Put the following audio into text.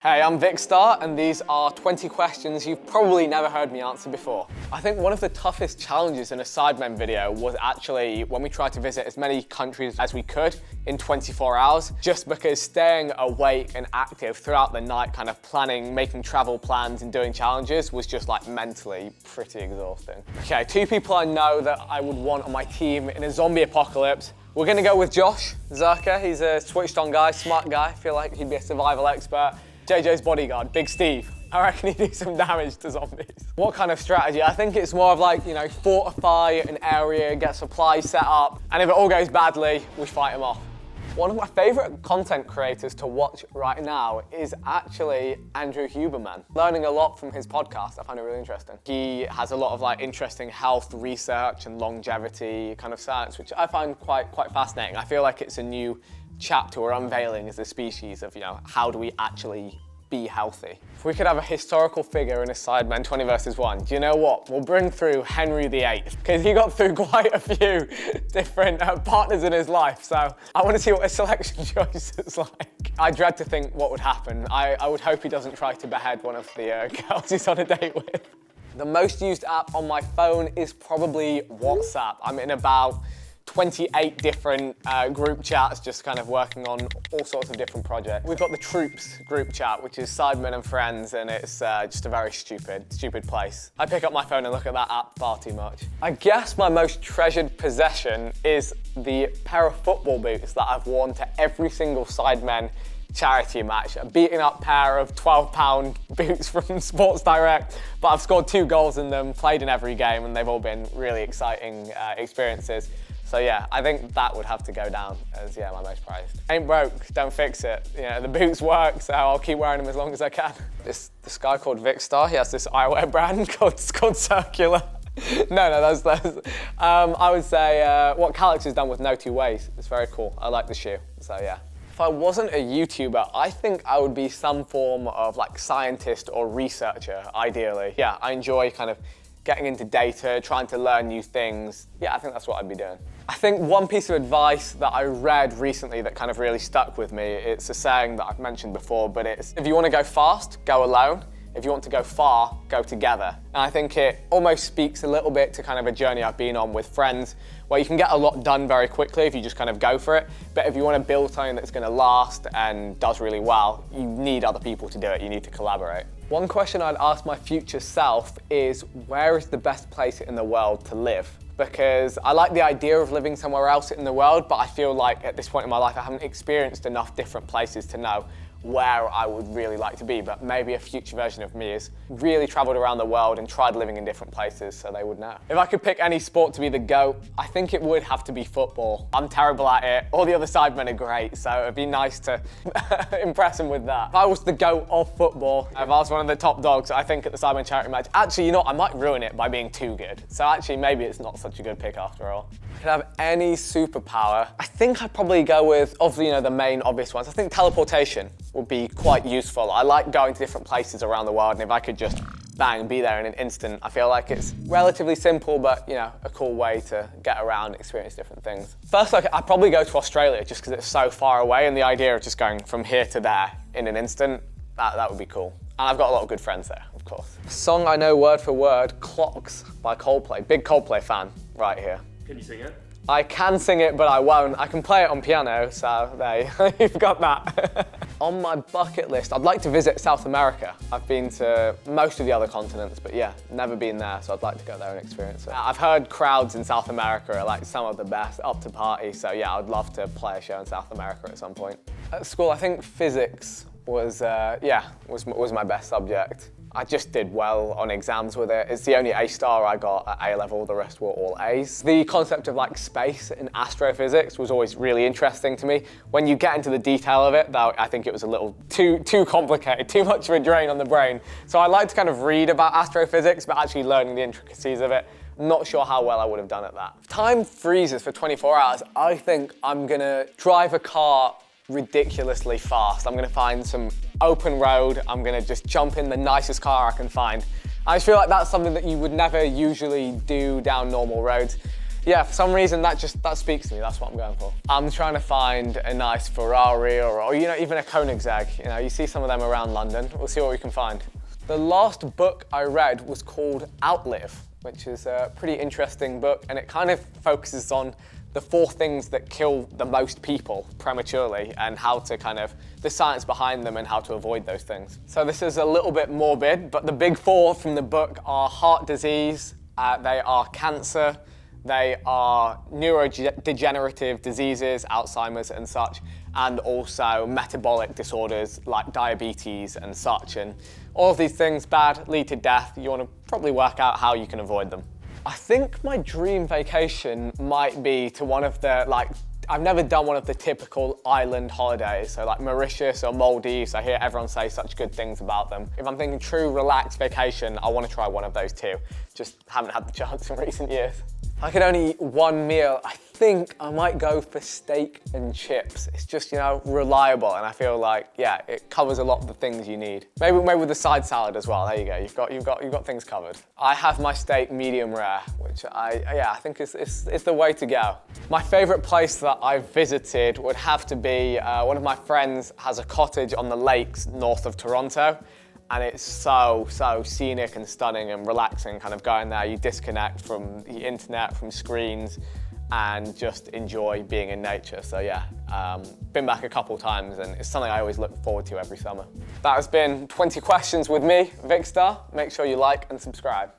Hey, I'm Vikkstar, and these are 20 questions you've probably never heard me answer before. I think one of the toughest challenges in a Sidemen video was actually when we tried to visit as many countries as we could in 24 hours, just because staying awake and active throughout the night, kind of planning, making travel plans and doing challenges was just like mentally pretty exhausting. Okay, two people I know that I would want on my team in a zombie apocalypse. We're gonna go with Josh, Zerkaa. He's a switched on guy, smart guy. I feel like he'd be a survival expert. JJ's bodyguard, Big Steve. I reckon he'd do some damage to zombies. What kind of strategy? I think it's more of like, fortify an area, get supplies set up, and if it all goes badly, we fight them off. One of my favorite content creators to watch right now is actually Andrew Huberman. Learning a lot from his podcast, I find it really interesting. He has a lot of like interesting health research and longevity kind of science, which I find quite fascinating. I feel like it's a new chapter we're unveiling as a species of, how do we actually be healthy? If we could have a historical figure in a Sidemen 20 versus 1, do you know what? We'll bring through Henry VIII, because he got through quite a few different partners in his life, so I want to see what his selection choice is like. I dread to think what would happen. I would hope he doesn't try to behead one of the girls he's on a date with. The most used app on my phone is probably WhatsApp. I'm in about 28 different group chats, just kind of working on all sorts of different projects. We've got the Troops group chat, which is Sidemen and friends, and it's just a very stupid place. I pick up my phone and look at that app far too much. I guess my most treasured possession is the pair of football boots that I've worn to every single Sidemen charity match. A beaten up pair of 12-pound boots from Sports Direct, but I've scored 2 goals in them, played in every game, and they've all been really exciting experiences. So yeah, I think that would have to go down as my most prized. Ain't broke, don't fix it. The boots work, so I'll keep wearing them as long as I can. This guy called Vikkstar, he has this eyewear brand called Circular. No, that's I would say what Calix has done with no two ways. It's very cool. I like the shoe, so yeah. If I wasn't a YouTuber, I think I would be some form of like scientist or researcher, ideally. Yeah, I enjoy kind of getting into data, trying to learn new things. Yeah, I think that's what I'd be doing. I think one piece of advice that I read recently that kind of really stuck with me, it's a saying that I've mentioned before, but it's, if you want to go fast, go alone. If you want to go far, go together. And I think it almost speaks a little bit to kind of a journey I've been on with friends, where you can get a lot done very quickly if you just kind of go for it. But if you want to build something that's going to last and does really well, you need other people to do it. You need to collaborate. One question I'd ask my future self is, where is the best place in the world to live? Because I like the idea of living somewhere else in the world, but I feel like at this point in my life I haven't experienced enough different places to know where I would really like to be. But maybe a future version of me has really traveled around the world and tried living in different places, so they would know. If I could pick any sport to be the GOAT, I think it would have to be football. I'm terrible at it. All the other Sidemen are great, so it'd be nice to impress them with that. If I was the GOAT of football, if I was one of the top dogs, I think at the Sidemen charity match, actually, I might ruin it by being too good. So actually, maybe it's not such a good pick after all. Could I have any superpower? I think I'd probably go with, the main obvious ones. I think teleportation would be quite useful. I like going to different places around the world, and if I could just bang, be there in an instant, I feel like it's relatively simple, but a cool way to get around, experience different things. First, I'd probably go to Australia just because it's so far away, and the idea of just going from here to there in an instant, that would be cool. And I've got a lot of good friends there, of course. A song I know word for word, Clocks by Coldplay. Big Coldplay fan right here. Can you sing it? I can sing it, but I won't. I can play it on piano, so there, you've got that. On my bucket list, I'd like to visit South America. I've been to most of the other continents, but yeah, never been there, so I'd like to go there and experience it. I've heard crowds in South America are like some of the best, up to party, so yeah, I'd love to play a show in South America at some point. At school, I think physics was my best subject. I just did well on exams with it. It's the only A star I got at A level, the rest were all A's. The concept of like space and astrophysics was always really interesting to me. When you get into the detail of it, though, I think it was a little too complicated, too much of a drain on the brain. So I like to kind of read about astrophysics, but actually learning the intricacies of it, not sure how well I would have done at that. If time freezes for 24 hours, I think I'm gonna drive a car ridiculously fast. I'm gonna find some open road, I'm gonna just jump in the nicest car I can find. I just feel like that's something that you would never usually do down normal roads. Yeah, for some reason that speaks to me. That's what I'm going for. I'm trying to find a nice Ferrari or you know, even a Koenigsegg. You know, you see some of them around London. We'll see what we can find. The last book I read was called Outlive, which is a pretty interesting book, and it kind of focuses on the 4 things that kill the most people prematurely and how to the science behind them and how to avoid those things. So this is a little bit morbid, but the big 4 from the book are heart disease, they are cancer, they are neurodegenerative diseases, Alzheimer's and such, and also metabolic disorders like diabetes and such. And all of these things bad, lead to death. You want to probably work out how you can avoid them. I think my dream vacation might be to one of the, I've never done one of the typical island holidays, so like Mauritius or Maldives. I hear everyone say such good things about them. If I'm thinking true relaxed vacation, I want to try one of those too. Just haven't had the chance in recent years. If I could only eat one meal, I think I might go for steak and chips. It's just, you know, reliable, and I feel like, yeah, it covers a lot of the things you need. Maybe with the side salad as well. There you go. You've got things covered. I have my steak medium rare, which I think is the way to go. My favorite place that I've visited would have to be one of my friends has a cottage on the lakes north of Toronto. And it's so scenic and stunning and relaxing, kind of going there. You disconnect from the internet, from screens, and just enjoy being in nature. So yeah, been back a couple times, and it's something I always look forward to every summer. That has been 20 questions with me, Vikkstar. Make sure you like and subscribe.